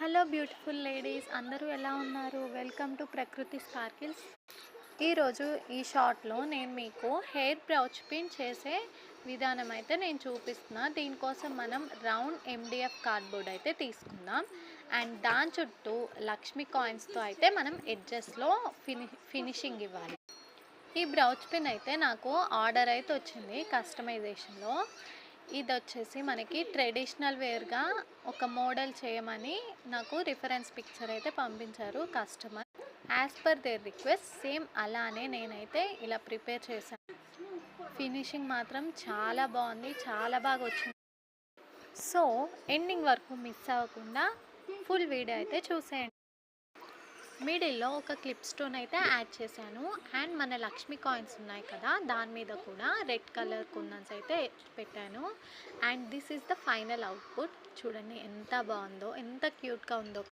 Hello beautiful ladies, అందరూ ఎలా ఉన్నారు? వెల్కమ్ టు ప్రకృతి స్పార్కిల్స్. ఈరోజు ఈ షార్ట్లో నేను మీకు హెయిర్ బ్రౌచ్ పిన్ చేసే విధానం అయితే నేను చూపిస్తున్నా. దీనికోసం మనం రౌండ్ ఎండిఎఫ్ కార్డ్బోర్డ్ అయితే తీసుకుందాం. అండ్ దాని చుట్టూ లక్ష్మీ కాయిన్స్తో అయితే మనం ఎడ్జెస్లో ఫినిషింగ్ ఇవ్వాలి. ఈ బ్రౌచ్ పిన్ అయితే నాకు ఆర్డర్ అయితే వచ్చింది కస్టమైజేషన్లో. ఇది వచ్చేసి మనకి ట్రెడిషనల్ వేర్గా ఒక మోడల్ చేయమని నాకు రిఫరెన్స్ పిక్చర్ అయితే పంపించారు customer. As per their request same అలానే నేనైతే ఇలా ప్రిపేర్ చేశాను. ఫినిషింగ్ మాత్రం చాలా బాగుంది, చాలా బాగా వచ్చింది. సో ఎండింగ్ వరకు మిస్ అవ్వకుండా ఫుల్ వీడియో అయితే చూసేయండి. మిడిల్లో ఒక క్లిప్ స్టోన్ అయితే యాడ్ చేశాను. అండ్ మన లక్ష్మీ కాయిన్స్ ఉన్నాయి కదా, దాని మీద కూడా రెడ్ కలర్ కుందన్స్ అయితే పెట్టాను. And this is the final output. చూడండి ఎంత బాగుందో, ఎంత క్యూట్గా ఉందో.